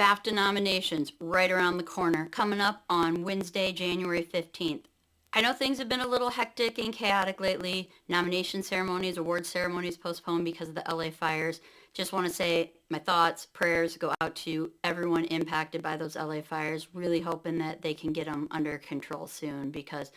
BAFTA nominations right around the corner, coming up on Wednesday, January 15th. I know things have been a little hectic and chaotic lately. Nomination ceremonies, award ceremonies postponed because of the LA fires. Just want to say my thoughts, prayers go out to everyone impacted by those LA fires. Really hoping that they can get them under control soon, because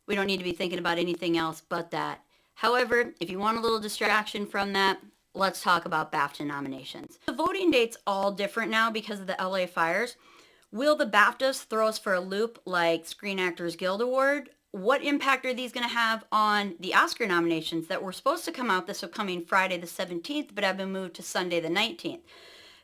we don't need to be thinking about anything else but that. However, if you want a little distraction from that, let's talk about BAFTA nominations. The voting date's all different now because of the LA fires. Will the BAFTAs throw us for a loop like Screen Actors Guild Award? What impact are these going to have on the Oscar nominations that were supposed to come out this upcoming Friday the 17th, but have been moved to Sunday the 19th?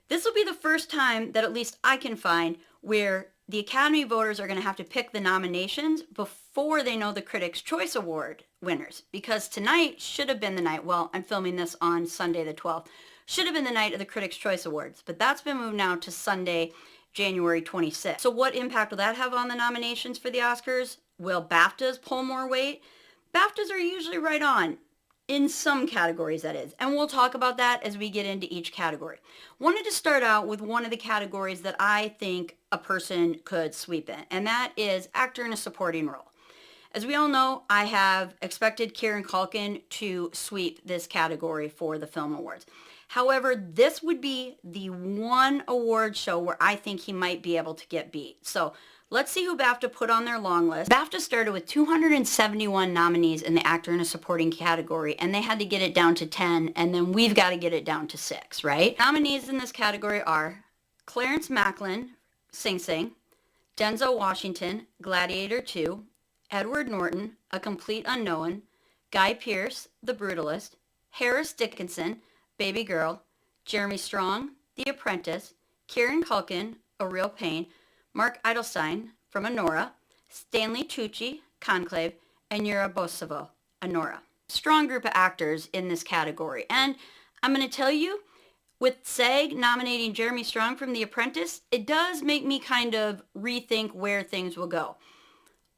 This will be the first time that at least I can find where the Academy voters are going to have to pick the nominations before they know the Critics' Choice Award winners. Because tonight should have been the night, well, I'm filming this on Sunday the 12th, should have been the night of the Critics' Choice Awards, but that's been moved now to Sunday, January 26th. So what impact will that have on the nominations for the Oscars? Will BAFTAs pull more weight? BAFTAs are usually right on. In some categories, that is. And we'll talk about that as we get into each category. Wanted to start out with one of the categories that I think a person could sweep in, and that is actor in a supporting role. As we all know, I have expected Kieran Culkin to sweep this category for the Film Awards. However, this would be the one award show where I think he might be able to get beat. So let's see who BAFTA put on their long list. BAFTA started with 271 nominees in the actor in a supporting category, and they had to get it down to 10, and then we've got to get it down to 6, right? Nominees in this category are Clarence Macklin, Sing Sing, Denzel Washington, Gladiator 2, Edward Norton, A Complete Unknown, Guy Pearce, The Brutalist, Harris Dickinson, Baby Girl, Jeremy Strong, The Apprentice, Kieran Culkin, A Real Pain, Mark Eidelstein from Anora, Stanley Tucci, Conclave, and Yura Bosovo, Anora. Strong group of actors in this category. And I'm going to tell you, with SAG nominating Jeremy Strong from The Apprentice, it does make me kind of rethink where things will go.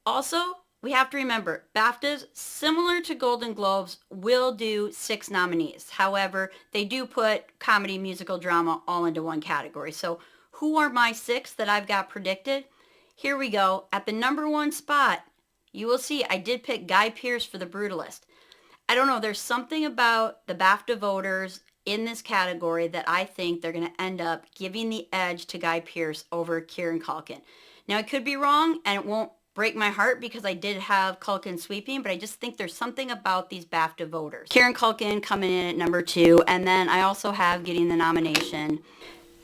Also, we have to remember, BAFTAs, similar to Golden Globes, will do 6 nominees. However, they do put comedy, musical, drama all into one category. So who are my 6 that I've got predicted? Here we go. At the number 1 spot, you will see I did pick Guy Pearce for The Brutalist. I don't know, there's something about the BAFTA voters in this category that I think they're going to end up giving the edge to Guy Pearce over Kieran Culkin. Now, I could be wrong, and it won't break my heart because I did have Culkin sweeping, but I just think there's something about these BAFTA voters. Kieran Culkin coming in at number 2, and then I also have getting the nomination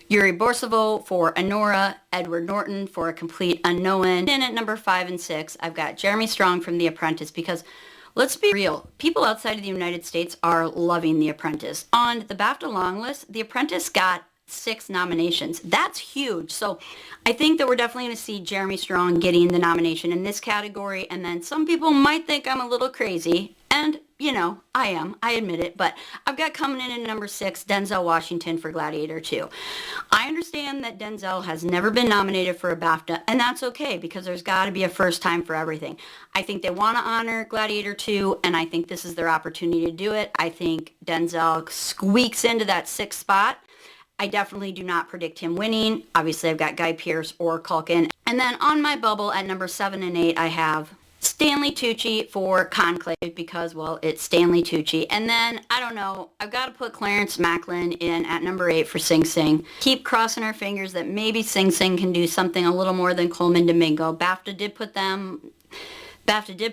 Yuri Bosovo for Anora, Edward Norton for A Complete Unknown. And at number 5 and 6, I've got Jeremy Strong from The Apprentice, because let's be real, people outside of the United States are loving The Apprentice. On the BAFTA long list, The Apprentice got 6 nominations. That's huge. So I think that we're definitely going to see Jeremy Strong getting the nomination in this category. And then some people might think I'm a little crazy. And, you know, I am. I admit it. But I've got coming in at number 6, Denzel Washington for Gladiator 2. I understand that Denzel has never been nominated for a BAFTA, and that's okay because there's got to be a first time for everything. I think they want to honor Gladiator 2, and I think this is their opportunity to do it. I think Denzel squeaks into that 6th spot. I definitely do not predict him winning. Obviously, I've got Guy Pearce or Culkin. And then on my bubble at number 7 and 8, I have Stanley Tucci for Conclave because, well, it's Stanley Tucci. And then, I don't know, I've got to put Clarence Macklin in at number 8 for Sing Sing. Keep crossing our fingers that maybe Sing Sing can do something a little more than Coleman Domingo. BAFTA did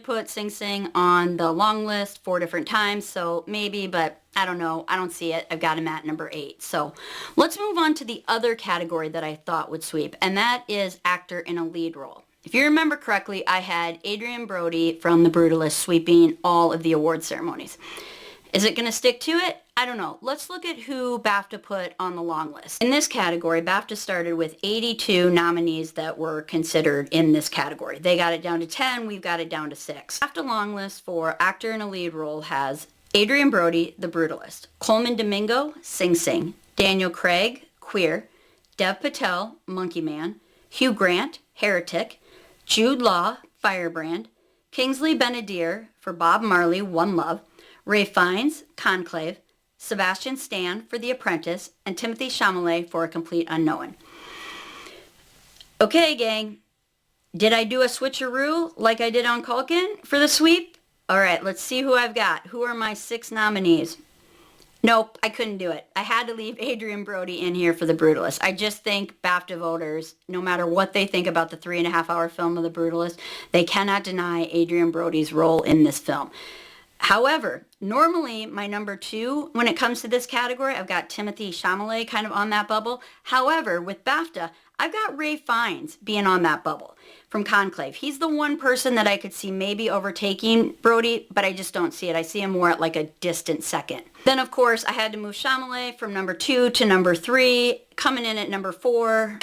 put Sing Sing on the long list 4 different times, so maybe, but I don't know. I don't see it. I've got him at number 8. So let's move on to the other category that I thought would sweep, and that is actor in a lead role. If you remember correctly, I had Adrien Brody from The Brutalist sweeping all of the award ceremonies. Is it going to stick to it? I don't know. Let's look at who BAFTA put on the long list. In this category, BAFTA started with 82 nominees that were considered in this category. They got it down to 10. We've got it down to 6. BAFTA long list for actor in a lead role has Adrien Brody, The Brutalist, Coleman Domingo, Sing Sing, Daniel Craig, Queer, Dev Patel, Monkey Man, Hugh Grant, Heretic, Jude Law, Firebrand, Kingsley Benadir for Bob Marley, One Love, Ray Fiennes, Conclave, Sebastian Stan for The Apprentice, and Timothée Chalamet for A Complete Unknown. Okay, gang. Did I do a switcheroo like I did on Culkin for the sweep? All right, let's see who I've got. Who are my 6 nominees? Nope, I couldn't do it. I had to leave Adrien Brody in here for The Brutalist. I just think BAFTA voters, no matter what they think about the 3.5-hour film of The Brutalist, they cannot deny Adrien Brody's role in this film. However, normally my number 2, when it comes to this category, I've got Timothée Chalamet kind of on that bubble. However, with BAFTA, I've got Ralph Fiennes being on that bubble from Conclave. He's the one person that I could see maybe overtaking Brody, but I just don't see it. I see him more at like a distant second. Then, of course, I had to move Chalamet from number 2 to number 3. Coming in at number 4,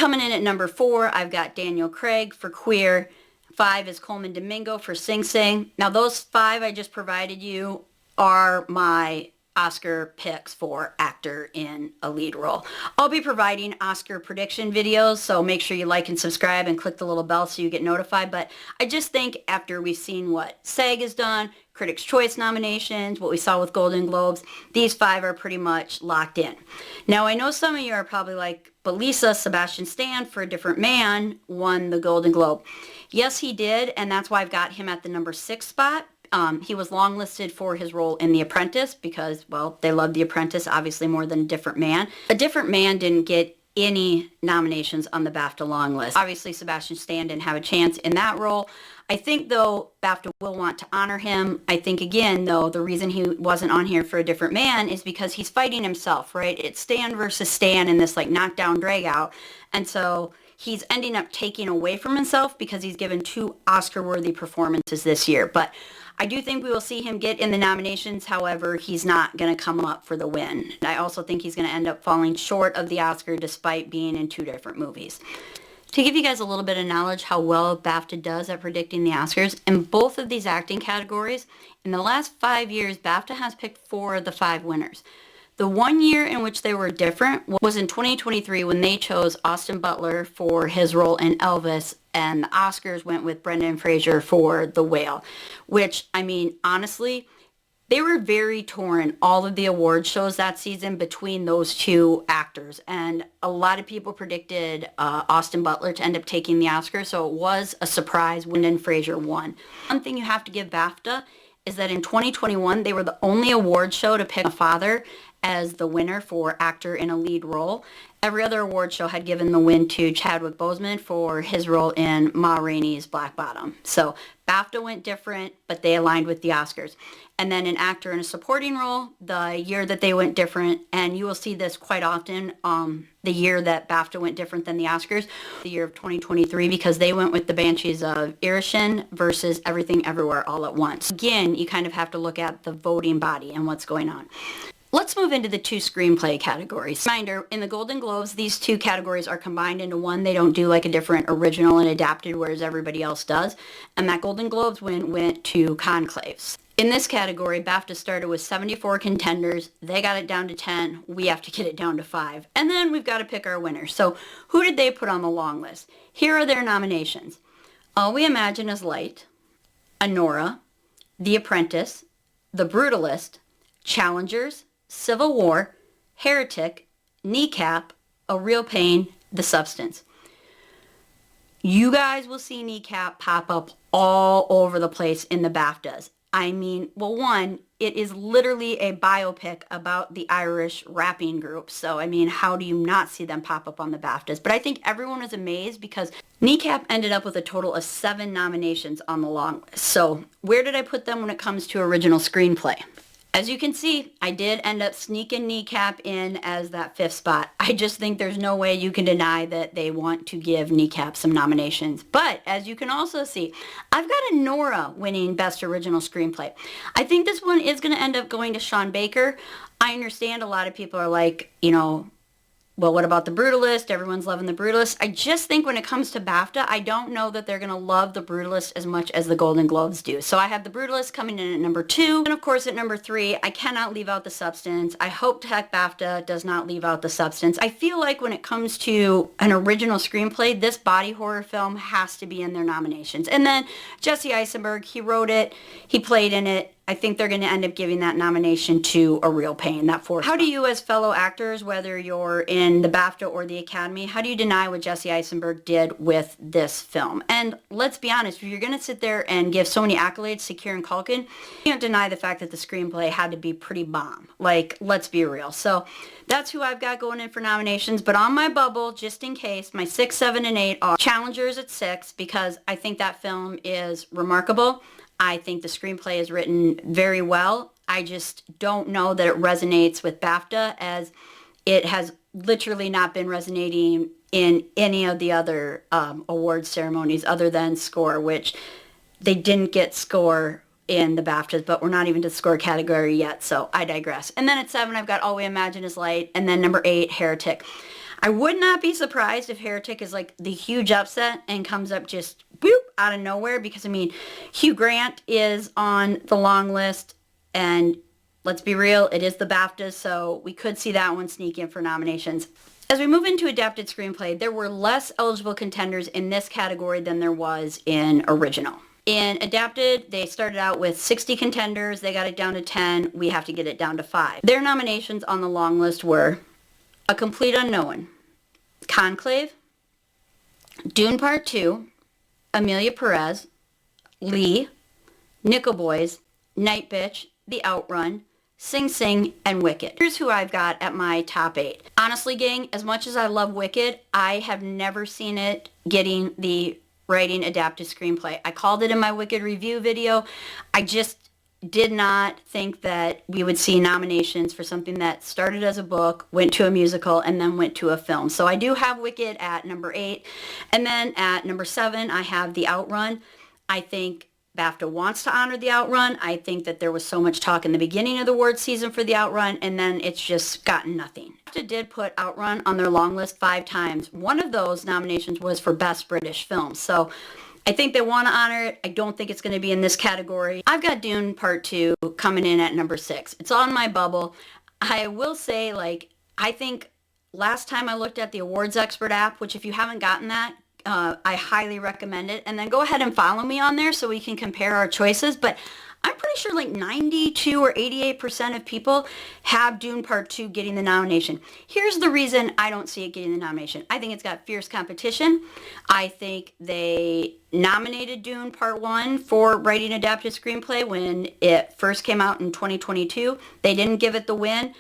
I've got Daniel Craig for Queer. 5 is Coleman Domingo for Sing Sing. Now, those 5 I just provided you are my Oscar picks for actor in a lead role. I'll be providing Oscar prediction videos, so make sure you like and subscribe and click the little bell so you get notified. But I just think after we've seen what SAG has done, Critics' Choice nominations, what we saw with Golden Globes, these 5 are pretty much locked in. Now, I know some of you are probably like, but Lisa, Sebastian Stan for A Different Man won the Golden Globe. Yes, he did, and that's why I've got him at the number 6 spot. He was longlisted for his role in The Apprentice because, well, they love The Apprentice obviously more than A Different Man. A Different Man didn't get any nominations on the BAFTA long list. Obviously, Sebastian Stan didn't have a chance in that role. I think, though, BAFTA will want to honor him. I think, again, though, the reason he wasn't on here for A Different Man is because he's fighting himself, right? It's Stan versus Stan in this, like, knockdown drag-out. And so he's ending up taking away from himself because he's given 2 Oscar-worthy performances this year. But I do think we will see him get in the nominations. However, he's not going to come up for the win. I also think he's going to end up falling short of the Oscar despite being in 2 different movies. To give you guys a little bit of knowledge how well BAFTA does at predicting the Oscars, in both of these acting categories, in the last 5 years, BAFTA has picked 4 of the 5 winners. The one year in which they were different was in 2023 when they chose Austin Butler for his role in Elvis, and the Oscars went with Brendan Fraser for The Whale, which, I mean, honestly, they were very torn, all of the award shows that season, between those 2 actors. And a lot of people predicted Austin Butler to end up taking the Oscar, so it was a surprise when Brendan Fraser won. One thing you have to give BAFTA is that in 2021, they were the only award show to pick a father as the winner for actor in a lead role. Every other award show had given the win to Chadwick Boseman for his role in Ma Rainey's Black Bottom. So BAFTA went different, but they aligned with the Oscars. And then an actor in a supporting role, the year that they went different, and you will see this quite often, the year that BAFTA went different than the Oscars, the year of 2023, because they went with the Banshees of Inisherin versus Everything Everywhere All at Once. Again, you kind of have to look at the voting body and what's going on. Let's move into the 2 screenplay categories. Reminder, in the Golden Globes, these 2 categories are combined into one. They don't do like a different original and adapted, whereas everybody else does. And that Golden Globes win went to Conclaves. In this category, BAFTA started with 74 contenders. They got it down to 10. We have to get it down to 5. And then we've got to pick our winners. So who did they put on the long list? Here are their nominations. All We Imagine Is Light, Anora, The Apprentice, The Brutalist, Challengers, Civil War, Heretic, Kneecap, A Real Pain, The Substance. You guys will see Kneecap pop up all over the place in the BAFTAs. I mean, well, one, it is literally a biopic about the Irish rapping group. So, I mean, how do you not see them pop up on the BAFTAs? But I think everyone was amazed because Kneecap ended up with a total of 7 nominations on the long list. So, where did I put them when it comes to original screenplay? As you can see, I did end up sneaking Kneecap in as that 5th spot. I just think there's no way you can deny that they want to give Kneecap some nominations. But as you can also see, I've got Anora winning Best Original Screenplay. I think this one is going to end up going to Sean Baker. I understand a lot of people are like, you know, well, what about The Brutalist? Everyone's loving The Brutalist. I just think when it comes to BAFTA, I don't know that they're going to love The Brutalist as much as the Golden Globes do. So I have The Brutalist coming in at number 2. And of course at number 3, I cannot leave out The Substance. I hope to heck BAFTA does not leave out The Substance. I feel like when it comes to an original screenplay, this body horror film has to be in their nominations. And then Jesse Eisenberg, he wrote it, he played in it. I think they're going to end up giving that nomination to A Real Pain, that fourth. How do you, as fellow actors, whether you're in the BAFTA or the Academy, how do you deny what Jesse Eisenberg did with this film? And let's be honest, if you're going to sit there and give so many accolades to Kieran Culkin, you can't deny the fact that the screenplay had to be pretty bomb. Like, let's be real. So that's who I've got going in for nominations. But on my bubble, just in case, my 6, 7, and 8 are Challengers at 6, because I think that film is remarkable. I think the screenplay is written very well. I just don't know that it resonates with BAFTA, as it has literally not been resonating in any of the other award ceremonies other than score, which they didn't get score in the BAFTAs, but we're not even to the score category yet, so I digress. And then at 7, I've got All We Imagine Is Light, and then number 8, Heretic. I would not be surprised if Heretic is like the huge upset and comes up just boop out of nowhere, because I mean, Hugh Grant is on the long list, and let's be real, it is the BAFTAs, so we could see that one sneak in for nominations. As we move into adapted screenplay, there were less eligible contenders in this category than there was in original. In adapted, they started out with 60 contenders, they got it down to 10, we have to get it down to 5. Their nominations on the long list were A Complete Unknown, Conclave, Dune Part 2, Amelia Perez, Lee, Nickel Boys, Night Bitch, The Outrun, Sing Sing, and Wicked. Here's who I've got at my top 8. Honestly, gang, as much as I love Wicked, I have never seen it getting the writing adapted screenplay. I called it in my Wicked review video. I just did not think that we would see nominations for something that started as a book, went to a musical, and then went to a film. So I do have Wicked at number 8. And then at number 7, I have The Outrun. I think BAFTA wants to honor The Outrun. I think that there was so much talk in the beginning of the award season for The Outrun, and then it's just gotten nothing. BAFTA did put Outrun on their long list 5 times. One of those nominations was for Best British Film. So I think they want to honor it. I don't think it's going to be in this category. I've got Dune Part 2 coming in at number 6. It's on my bubble. I will say, like, I think last time I looked at the Awards Expert app, which if you haven't gotten that, I highly recommend it. And then go ahead and follow me on there so we can compare our choices. But I'm pretty sure like 92 or 88% of people have Dune Part 2 getting the nomination. Here's the reason I don't see it getting the nomination. I think it's got fierce competition. I think they nominated Dune Part 1 for writing adapted screenplay when it first came out in 2022. They didn't give it the win.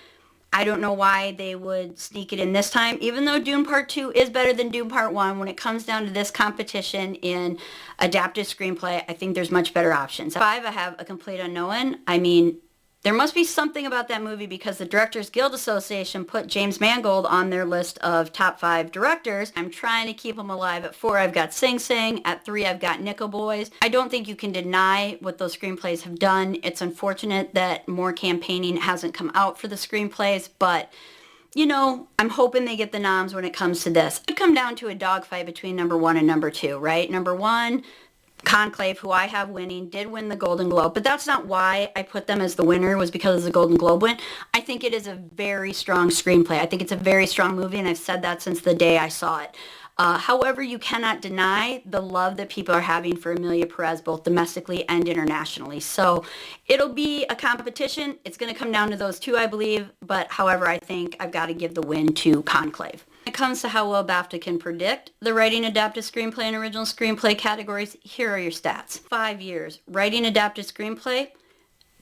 I don't know why they would sneak it in this time, even though Dune Part 2 is better than Dune Part 1. When it comes down to this competition in adapted screenplay, I think there's much better options. 5, I have A Complete Unknown. I mean, there must be something about that movie, because the Directors Guild Association put James Mangold on their list of top 5 directors. I'm trying to keep them alive. At 4, I've got Sing Sing. At 3, I've got Nickel Boys. I don't think you can deny what those screenplays have done. It's unfortunate that more campaigning hasn't come out for the screenplays, but you know, I'm hoping they get the noms when it comes to this. It could come down to a dogfight between number 1 and number 2, right? Number 1, Conclave, who I have winning, did win the Golden Globe, but that's not why I put them as the winner, was because of the Golden Globe win. I think it is a very strong screenplay. I think it's a very strong movie, and I've said that since the day I saw it. However, you cannot deny the love that people are having for Amelia Perez, both domestically and internationally. So it'll be a competition. It's going to come down to those 2, I believe. But however, I think I've got to give the win to Conclave. When it comes to how well BAFTA can predict the writing adapted screenplay and original screenplay categories, here are your stats. 5 years, writing adapted screenplay,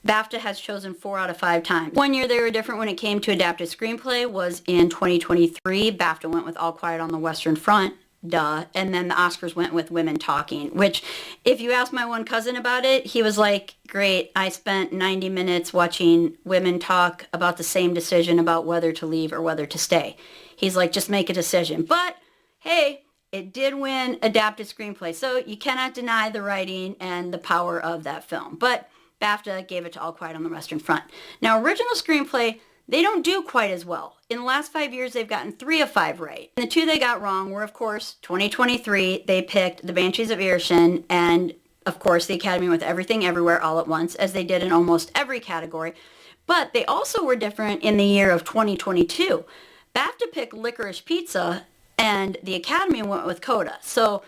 BAFTA has chosen 4 out of 5 times. One year they were different when it came to adapted screenplay was in 2023. BAFTA went with All Quiet on the Western Front, duh. And then the Oscars went with Women Talking, which if you ask my one cousin about it, he was like, great, I spent 90 minutes watching women talk about the same decision about whether to leave or whether to stay. He's like, just make a decision. But hey, it did win adapted screenplay. So you cannot deny the writing and the power of that film. But BAFTA gave it to All Quiet on the Western Front. Now, original screenplay, they don't do quite as well. In the last 5 years, they've gotten 3 of 5 right. And the 2 they got wrong were, of course, 2023, they picked The Banshees of Inisherin, and, of course, the Academy with Everything Everywhere All at Once, as they did in almost every category. But they also were different in the year of 2022. BAFTA picked Licorice Pizza, and the Academy went with Coda. So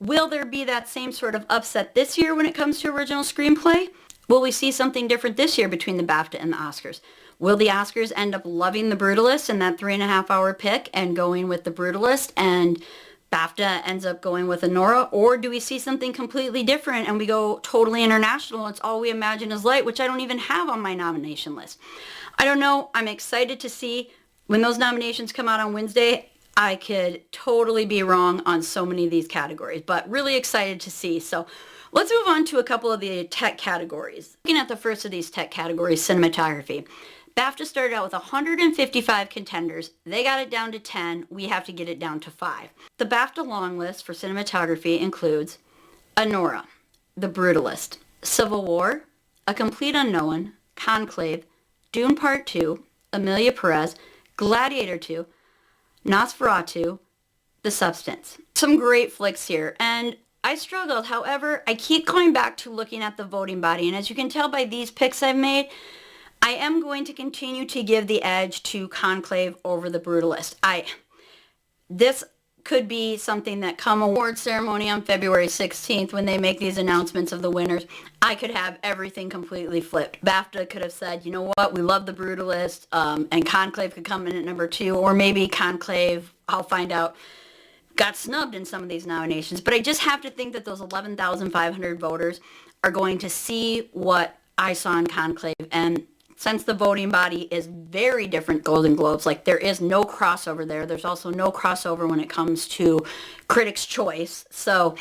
will there be that same sort of upset this year when it comes to original screenplay? Will we see something different this year between the BAFTA and the Oscars? Will the Oscars end up loving The Brutalist and that 3.5 hour pick and going with The Brutalist, and BAFTA ends up going with Anora? Or do we see something completely different and we go totally international? It's All We Imagine Is Light, which I don't even have on my nomination list. I don't know. I'm excited to see when those nominations come out on Wednesday. I could totally be wrong on so many of these categories, but really excited to see. So let's move on to a couple of the tech categories. Looking at the first of these tech categories, cinematography. BAFTA started out with 155 contenders. They got it down to 10. We have to get it down to 5. The BAFTA long list for cinematography includes Anora, The Brutalist, Civil War, A Complete Unknown, Conclave, Dune Part 2, Emilia Perez, Gladiator 2, Nosferatu, The Substance. Some great flicks here, and I struggled. However, I keep going back to looking at the voting body, and as you can tell by these picks I've made, I am going to continue to give the edge to Conclave over The Brutalist. This could be something that come award ceremony on February 16th when they make these announcements of the winners, I could have everything completely flipped. BAFTA could have said, you know what, we love The Brutalist, and Conclave could come in at number 2, or maybe Conclave, I'll find out, got snubbed in some of these nominations. But I just have to think that those 11,500 voters are going to see what I saw in Conclave, and since the voting body is very different Golden Globes, like there is no crossover there. There's also no crossover when it comes to Critics' Choice. So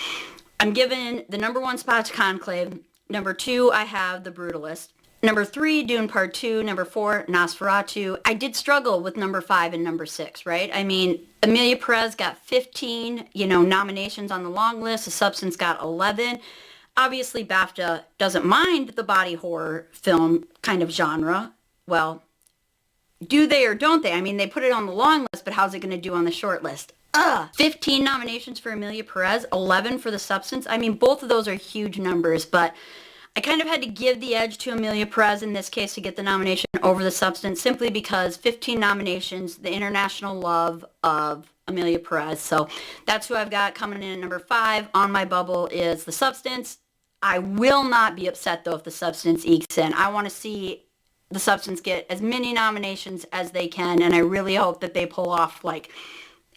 I'm giving the number 1 spot to Conclave. Number 2, I have The Brutalist. Number 3, Dune Part 2. Number 4, Nosferatu. I did struggle with number 5 and number 6, right? I mean, Emilia Perez got 15, nominations on the long list. The Substance got 11. Obviously, BAFTA doesn't mind the body horror film kind of genre. Well, do they or don't they? I mean, they put it on the long list, but how's it going to do on the short list? 15 nominations for Emilia Perez, 11 for The Substance. I mean, both of those are huge numbers, but I kind of had to give the edge to Emilia Perez in this case to get the nomination over The Substance, simply because 15 nominations, the international love of Emilia Perez. So that's who I've got coming in at number 5. On my bubble is The Substance. I will not be upset, though, if The Substance ekes in. I want to see The Substance get as many nominations as they can, and I really hope that they pull off like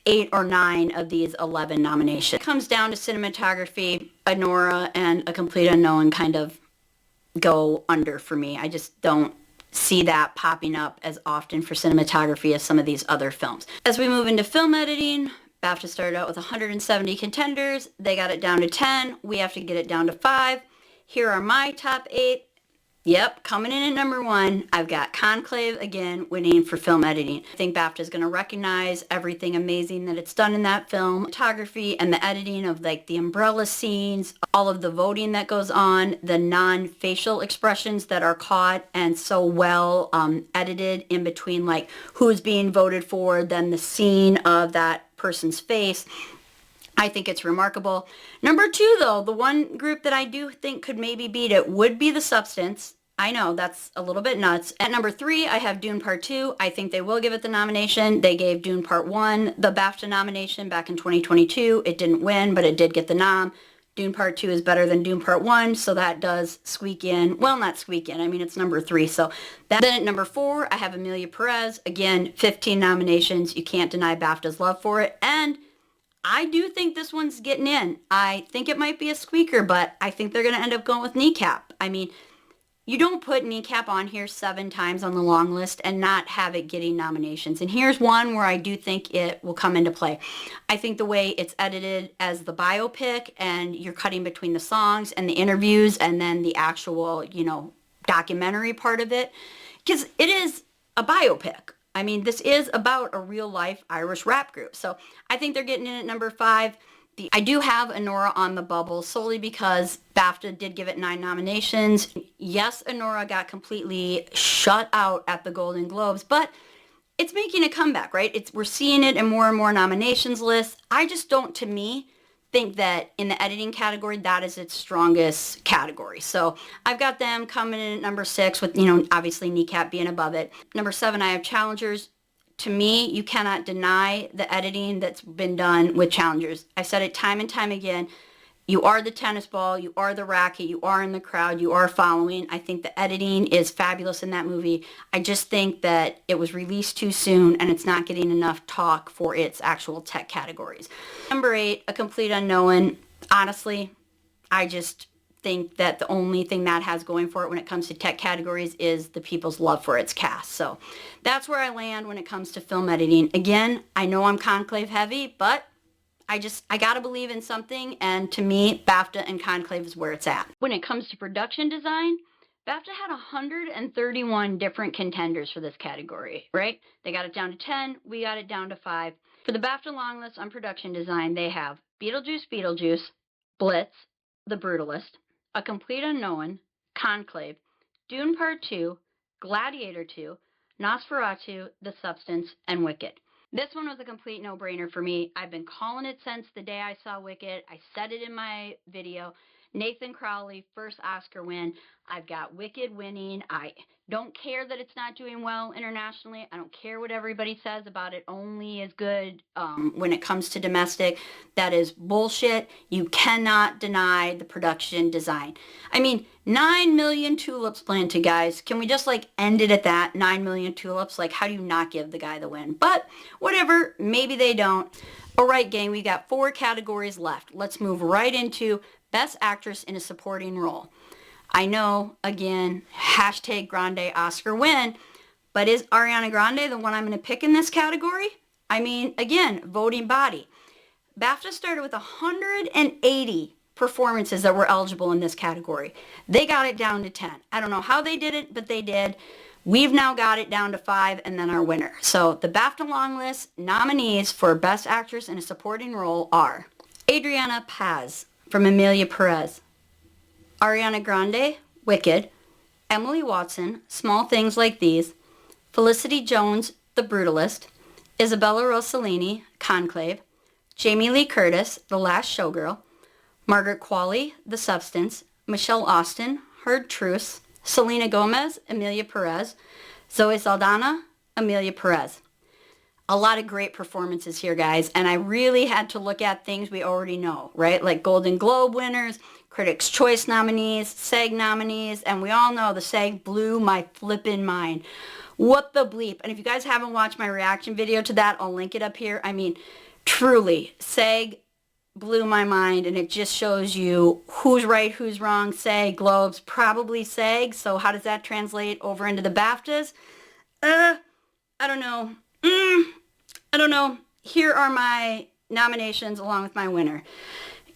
8 or 9 of these 11 nominations. It comes down to cinematography. Anora and A Complete Unknown kind of go under for me. I just don't see that popping up as often for cinematography as some of these other films. As we move into film editing, BAFTA started out with 170 contenders. They got it down to 10. We have to get it down to 5. Here are my top 8. Yep, coming in at number 1, I've got Conclave, again, winning for film editing. I think BAFTA is going to recognize everything amazing that it's done in that film. Photography and the editing of like the umbrella scenes, all of the voting that goes on, the non-facial expressions that are caught and so well edited in between like who's being voted for, then the scene of that person's face. I think it's remarkable. Number 2, though, the one group that I do think could maybe beat it would be The Substance. I know, that's a little bit nuts. At number 3, I have Dune Part 2. I think they will give it the nomination. They gave Dune Part 1 the BAFTA nomination back in 2022. It didn't win, but it did get the nom. Dune Part 2 is better than Dune Part 1, so that does squeak in. Well, not squeak in. I mean, it's number 3. So then at number 4, I have Emilia Perez. Again, 15 nominations. You can't deny BAFTA's love for it. And I do think this one's getting in. I think it might be a squeaker, but I think they're going to end up going with Kneecap. I mean, you don't put Kneecap on here 7 times on the long list and not have it getting nominations. And here's one where I do think it will come into play. I think the way it's edited as the biopic, and you're cutting between the songs and the interviews and then the actual, documentary part of it, because it is a biopic. I mean, this is about a real-life Irish rap group. So I think they're getting in at number 5. I do have Anora on the bubble solely because BAFTA did give it 9 nominations. Yes, Anora got completely shut out at the Golden Globes, but it's making a comeback, right? We're seeing it in more and more nominations lists. I just don't, to me, think that in the editing category, that is its strongest category. So I've got them coming in at number 6 with, obviously Kneecap being above it. Number 7, I have Challengers. To me, you cannot deny the editing that's been done with Challengers. I've said it time and time again. You are the tennis ball, you are the racket, you are in the crowd, you are following. I think the editing is fabulous in that movie. I just think that it was released too soon and it's not getting enough talk for its actual tech categories. Number 8, A Complete Unknown. Honestly, I just think that the only thing that has going for it when it comes to tech categories is the people's love for its cast. So that's where I land when it comes to film editing. Again, I know I'm conclave heavy, but I gotta believe in something, and to me, BAFTA and conclave is where it's at. When it comes to production design, BAFTA had 131 different contenders for this category, right? They got it down to 10, we got it down to 5. For the BAFTA long list on production design, they have Beetlejuice, Blitz, The Brutalist, A Complete Unknown, Conclave, Dune Part 2, Gladiator 2, Nosferatu, The Substance, and Wicked. This one was a complete no-brainer for me. I've been calling it since the day I saw Wicked. I said it in my video. Nathan Crowley, first Oscar win. I've got Wicked winning. I don't care that it's not doing well internationally. I don't care what everybody says about it only as good when it comes to domestic. That is bullshit. You cannot deny the production design. I mean, 9 million tulips planted, guys. Can we just end it at that? 9 million tulips? How do you not give the guy the win? But whatever, maybe they don't. All right, gang, we got 4 categories left. Let's move right into Best Actress in a Supporting Role. I know, again, hashtag Grande Oscar win, but is Ariana Grande the one I'm going to pick in this category? I mean, again, voting body. BAFTA started with 180 performances that were eligible in this category. They got it down to 10. I don't know how they did it, but they did. We've now got it down to 5 and then our winner. So the BAFTA long list nominees for Best Actress in a Supporting Role are Adriana Paz from Emilia Perez, Ariana Grande, Wicked, Emily Watson, Small Things Like These, Felicity Jones, The Brutalist, Isabella Rossellini, Conclave, Jamie Lee Curtis, The Last Showgirl, Margaret Qualley, The Substance, Michelle Austin, Hard Truce, Selena Gomez, Emilia Perez, Zoe Saldana, Emilia Perez. A lot of great performances here, guys, and I really had to look at things we already know, right? Like Golden Globe winners, Critics' Choice nominees, SAG nominees, and we all know the SAG blew my flippin' mind. What the bleep? And if you guys haven't watched my reaction video to that, I'll link it up here. I mean, truly, SAG blew my mind, and it just shows you who's right, who's wrong. SAG, Globes, probably SAG. So how does that translate over into the BAFTAs? I don't know. I don't know. Here are my nominations along with my winner.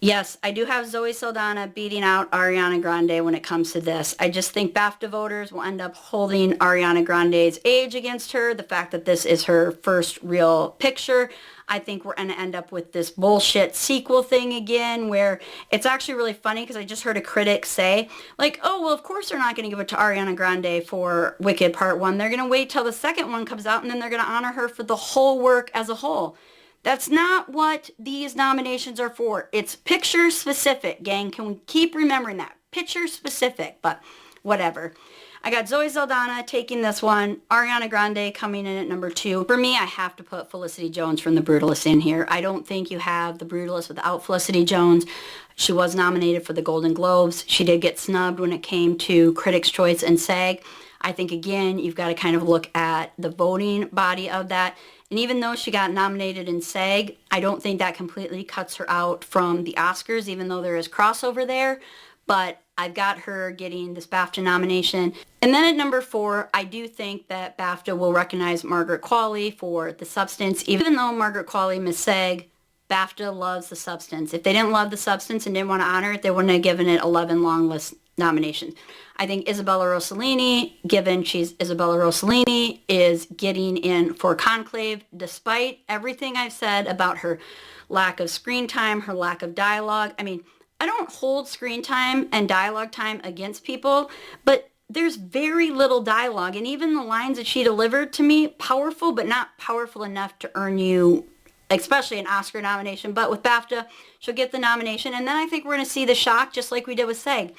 Yes, I do have Zoe Saldana beating out Ariana Grande when it comes to this. I just think BAFTA voters will end up holding Ariana Grande's age against her, the fact that this is her first real picture. I think we're going to end up with this bullshit sequel thing again, where it's actually really funny because I just heard a critic say, oh, well, of course they're not going to give it to Ariana Grande for Wicked Part 1. They're going to wait till the second one comes out, and then they're going to honor her for the whole work as a whole. That's not what these nominations are for. It's picture specific, gang. Can we keep remembering that? Picture specific, but whatever. I got Zoe Saldana taking this one. Ariana Grande coming in at number 2. For me, I have to put Felicity Jones from The Brutalist in here. I don't think you have The Brutalist without Felicity Jones. She was nominated for the Golden Globes. She did get snubbed when it came to Critics' Choice and SAG. I think, again, you've got to kind of look at the voting body of that. And even though she got nominated in SAG, I don't think that completely cuts her out from the Oscars, even though there is crossover there. But I've got her getting this BAFTA nomination. And then at number 4, I do think that BAFTA will recognize Margaret Qualley for The Substance. Even though Margaret Qualley missed SAG, BAFTA loves The Substance. If they didn't love The Substance and didn't want to honor it, they wouldn't have given it 11 long list nominations. I think Isabella Rossellini, given she's Isabella Rossellini, is getting in for Conclave, despite everything I've said about her lack of screen time, her lack of dialogue. I mean, I don't hold screen time and dialogue time against people, but there's very little dialogue, and even the lines that she delivered to me, powerful, but not powerful enough to earn you, especially an Oscar nomination. But with BAFTA, she'll get the nomination, and then I think we're going to see the shock, just like we did with SAG.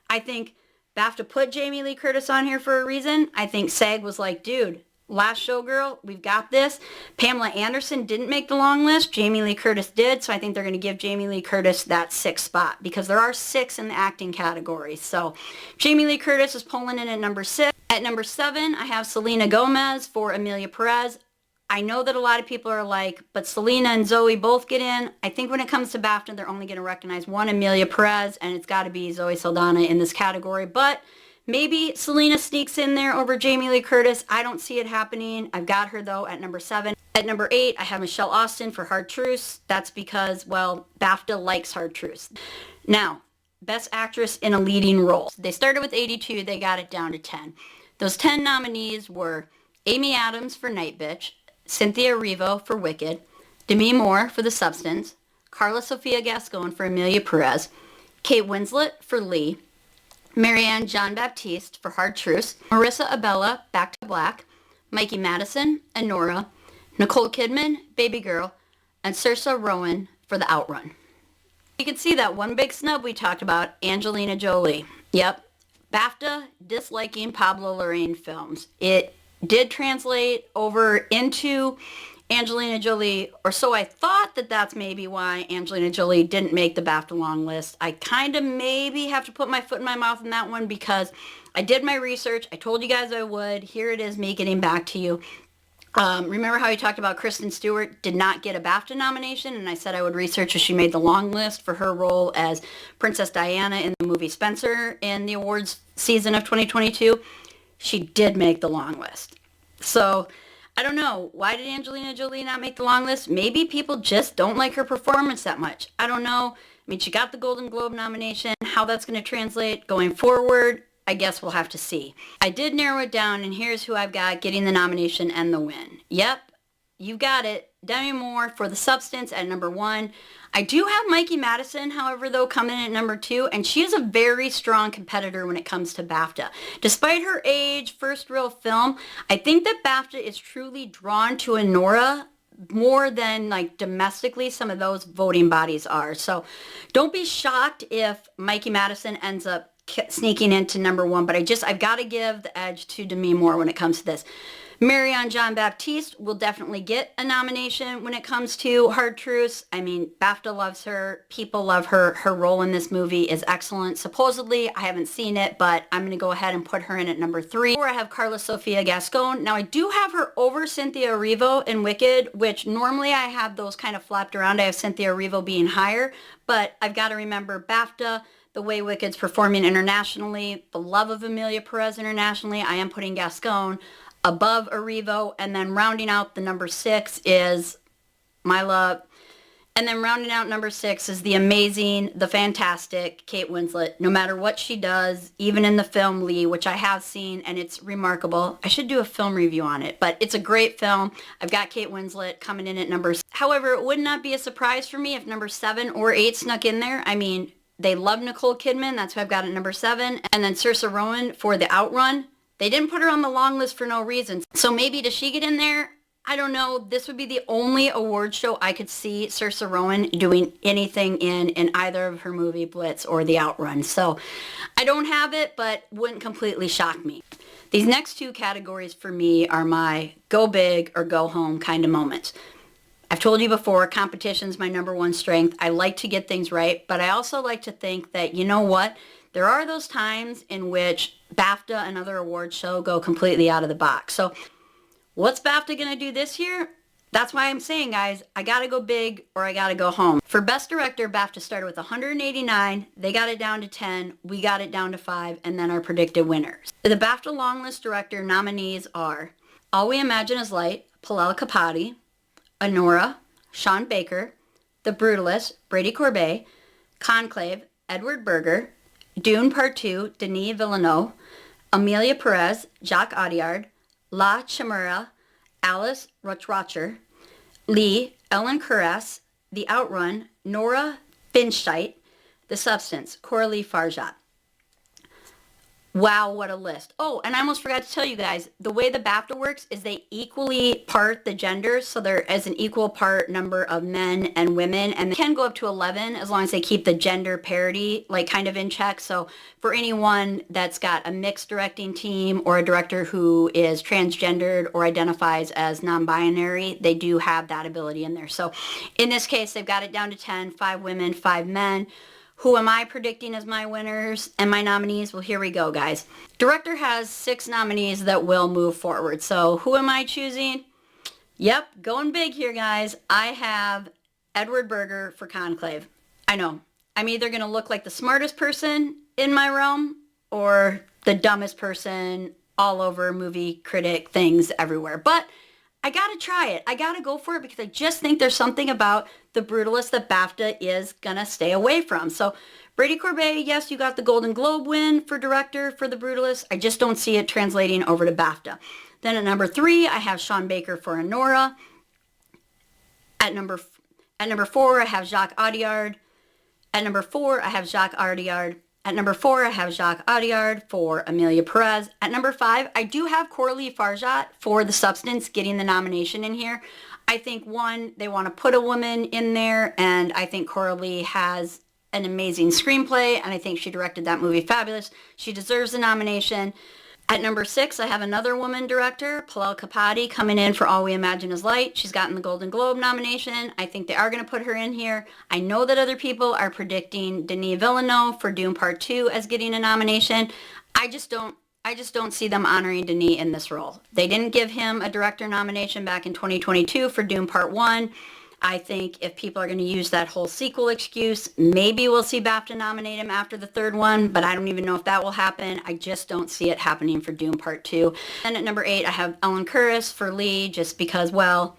I think BAFTA put Jamie Lee Curtis on here for a reason. I think SAG was like, dude, Last Showgirl, we've got this. Pamela Anderson didn't make the long list. Jamie Lee Curtis did, so I think they're going to give Jamie Lee Curtis that 6th spot because there are 6 in the acting category. So Jamie Lee Curtis is pulling in at number 6. At number 7, I have Selena Gomez for Amelia Perez. I know that a lot of people are like, but Selena and Zoe both get in. I think when it comes to BAFTA, they're only going to recognize one Amelia Perez, and it's got to be Zoe Saldana in this category. But maybe Selena sneaks in there over Jamie Lee Curtis. I don't see it happening. I've got her, though, at number 7. At number 8, I have Michelle Austin for Hard Truths. That's because, well, BAFTA likes Hard Truths. Now, Best Actress in a Leading Role. They started with 82. They got it down to 10. Those 10 nominees were Amy Adams for Night Bitch, Cynthia Erivo for Wicked, Demi Moore for The Substance, Carla Sofia Gascon for Amelia Perez, Kate Winslet for Lee, Marianne Jean-Baptiste for Hard Truths, Marissa Abella, Back to Black, Mikey Madison, Anora, Nicole Kidman, Baby Girl, and Saoirse Ronan for The Outrun. You can see that one big snub we talked about, Angelina Jolie. Yep, BAFTA disliking Pablo Larraín films. It did translate over into Angelina Jolie, or so I thought that that's maybe why Angelina Jolie didn't make the BAFTA long list. I kind of maybe have to put my foot in my mouth in that one because I did my research. I told you guys I would. Here it is, me getting back to you. Remember how we talked about Kristen Stewart did not get a BAFTA nomination, and I said I would research if she made the long list for her role as Princess Diana in the movie Spencer in the awards season of 2022. She did make the long list. So I don't know. Why did Angelina Jolie not make the long list? Maybe people just don't like her performance that much. I don't know. I mean, she got the Golden Globe nomination. How that's going to translate going forward, I guess we'll have to see. I did narrow it down, and here's who I've got getting the nomination and the win. Yep, you got it. Demi Moore for The Substance at number 1. I do have Mikey Madison, however, though, coming in at number 2, and she is a very strong competitor when it comes to BAFTA. Despite her age, first real film, I think that BAFTA is truly drawn to Anora more than like domestically some of those voting bodies are. So don't be shocked if Mikey Madison ends up sneaking into number 1, but I've got to give the edge to Demi Moore when it comes to this. Marianne Jean-Baptiste will definitely get a nomination when it comes to Hard Truths. I mean, BAFTA loves her. People love her. Her role in this movie is excellent. Supposedly, I haven't seen it, but I'm going to go ahead and put her in at number 3. Or I have Carla Sofia Gascon. Now, I do have her over Cynthia Erivo in Wicked, which normally I have those kind of flapped around. I have Cynthia Erivo being higher, but I've got to remember BAFTA, the way Wicked's performing internationally, the love of Amelia Perez internationally. I am putting Gascon above Erivo, and then rounding out the number 6 is my love. And then rounding out number 6 is the amazing, the fantastic Kate Winslet. No matter what she does, even in the film Lee, which I have seen, and it's remarkable. I should do a film review on it, but it's a great film. I've got Kate Winslet coming in at number 6. However, it would not be a surprise for me if number 7 or 8 snuck in there. I mean, they love Nicole Kidman. That's who I've got at number 7. And then Saoirse Ronan for The Outrun. They didn't put her on the long list for no reason. So maybe does she get in there? I don't know. This would be the only award show I could see Saoirse Ronan doing anything in either of her movie Blitz or The Outrun. So I don't have it, but wouldn't completely shock me. These next 2 categories for me are my go big or go home kind of moments. I've told you before, competition's my number 1 strength. I like to get things right, but I also like to think that, you know what? There are those times in which BAFTA and other awards show go completely out of the box. So what's BAFTA going to do this year? That's why I'm saying, guys, I got to go big or I got to go home. For Best Director, BAFTA started with 189. They got it down to 10. We got it down to 5, and then our predicted winners. The BAFTA long list director nominees are All We Imagine Is Light, Palal Kapadi, Anora, Sean Baker, The Brutalist, Brady Corbet, Conclave, Edward Berger, Dune Part 2, Denis Villeneuve, Amelia Perez, Jacques Audiard, La Chimera, Alice Rochrocher, Lee, Ellen Kuras, The Outrun, Nora Finchite, The Substance, Coralie Farjat. Wow, what a list. Oh, and I almost forgot to tell you guys, the way the BAFTA works is they equally part the genders, so there is an equal part number of men and women, and they can go up to 11 as long as they keep the gender parity like kind of in check. So for anyone that's got a mixed directing team or a director who is transgendered or identifies as non-binary, they do have that ability in there. So in this case, they've got it down to 10, 5 women, 5 men. Who am I predicting as my winners and my nominees? Well, here we go, guys. Director has 6 nominees that will move forward. So who am I choosing? Yep, going big here, guys. I have Edward Berger for Conclave. I know. I'm either going to look like the smartest person in my realm or the dumbest person all over movie critic things everywhere. But I gotta try it. I gotta go for it because I just think there's something about The Brutalist that BAFTA is gonna stay away from. So Brady Corbet, yes, you got the Golden Globe win for director for The Brutalist. I just don't see it translating over to BAFTA. Then at number 3, I have Sean Baker for Honora. At number 4, I have Jacques Audiard. At number 4, I have Jacques Audiard. At number 4, I have Jacques Audiard for Amelia Perez. At number 5, I do have Coralie Farjat for The Substance getting the nomination in here. I think, one, they want to put a woman in there, and I think Coralie has an amazing screenplay, and I think she directed that movie fabulous. She deserves the nomination. At number 6, I have another woman director, Palel Kapadi, coming in for All We Imagine Is Light. She's gotten the Golden Globe nomination. I think they are going to put her in here. I know that other people are predicting Denis Villeneuve for Dune Part 2 as getting a nomination. I just don't see them honoring Denis in this role. They didn't give him a director nomination back in 2022 for Dune Part 1. I think if people are going to use that whole sequel excuse, maybe we'll see BAFTA nominate him after the 3rd one, but I don't even know if that will happen. I just don't see it happening for Dune Part 2. And at number 8, I have Ellen Kuras for Lee, just because, well,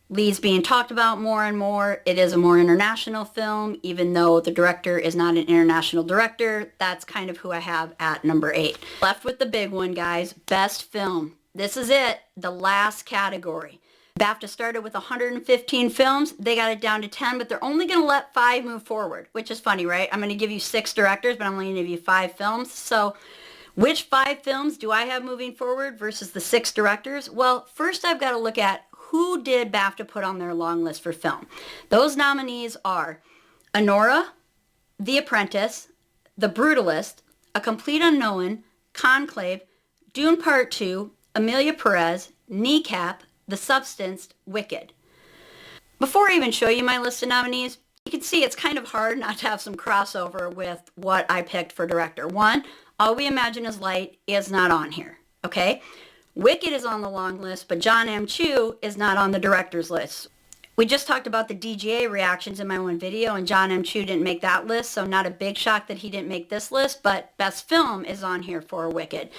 Lee's being talked about more and more. It is a more international film, even though the director is not an international director. That's kind of who I have at number 8. Left with the big one, guys. Best film. This is it, the last category. BAFTA started with 115 films. They got it down to 10, but they're only going to let 5 move forward, which is funny, right? I'm going to give you 6 directors, but I'm only going to give you 5 films. So which 5 films do I have moving forward versus the 6 directors? Well, first I've got to look at who did BAFTA put on their long list for film. Those nominees are Honora, The Apprentice, The Brutalist, A Complete Unknown, Conclave, Dune Part 2, Amelia Perez, Kneecap, The Substance, Wicked. Before I even show you my list of nominees, you can see it's kind of hard not to have some crossover with what I picked for director. One, All We Imagine Is Light is not on here, okay? Wicked is on the long list, but John M. Chu is not on the director's list. We just talked about the DGA reactions in my one video, and John M. Chu didn't make that list, so not a big shock that he didn't make this list, but Best Film is on here for Wicked.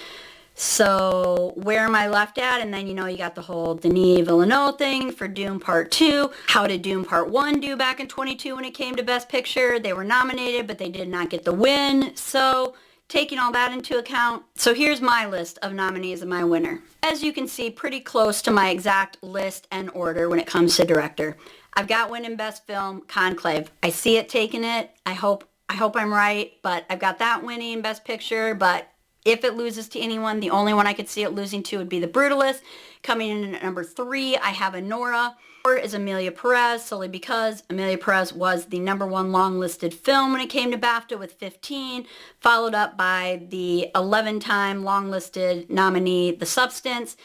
So where am I left at? And then, you know, you got the whole Denis Villeneuve thing for Dune Part 2. How did Dune Part 1 do back in 22 when it came to Best Picture? They were nominated, but they did not get the win. So taking all that into account, so here's my list of nominees and my winner. As you can see, pretty close to my exact list and order when it comes to director. I've got winning Best Film, Conclave. I see it taking it. I hope I'm right, but I've got that winning Best Picture, but if it loses to anyone, the only one I could see it losing to would be The Brutalist. Coming in at number 3, I have Honora. 4 is Amelia Perez, solely because Amelia Perez was the number 1 long-listed film when it came to BAFTA with 15, followed up by the 11-time long-listed nominee, The Substance.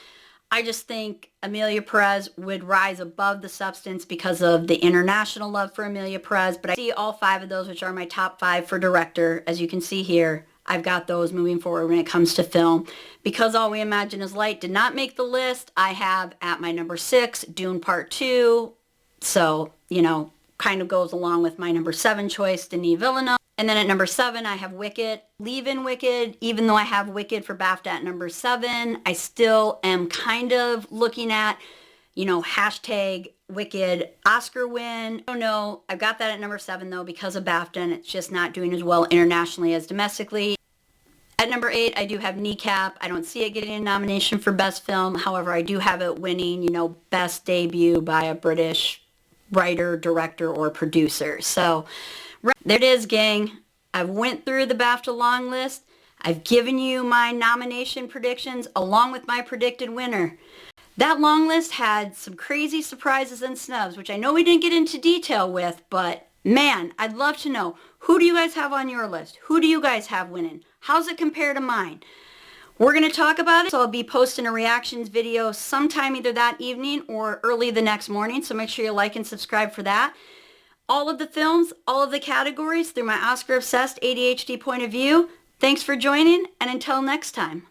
I just think Amelia Perez would rise above The Substance because of the international love for Amelia Perez, but I see all 5 of those, which are my top 5 for director, as you can see here. I've got those moving forward when it comes to film. Because All We Imagine Is Light did not make the list, I have at my number 6, Dune Part 2. So, you know, kind of goes along with my number 7 choice, Denis Villeneuve. And then at number 7, I have Wicked. Leave in Wicked, even though I have Wicked for BAFTA at number 7, I still am kind of looking at, you know, hashtag Wicked Oscar win. I don't know. I've got that at number 7 though because of BAFTA, and it's just not doing as well internationally as domestically. At number 8, I do have Kneecap. I don't see it getting a nomination for Best Film. However, I do have it winning, you know, Best Debut by a British writer, director, or producer. So there it is, gang. I went through the BAFTA long list. I've given you my nomination predictions along with my predicted winner. That long list had some crazy surprises and snubs, which I know we didn't get into detail with, but man, I'd love to know, who do you guys have on your list? Who do you guys have winning? How's it compare to mine? We're going to talk about it, so I'll be posting a reactions video sometime either that evening or early the next morning, so make sure you like and subscribe for that. All of the films, all of the categories through my Oscar-obsessed ADHD point of view. Thanks for joining, and until next time.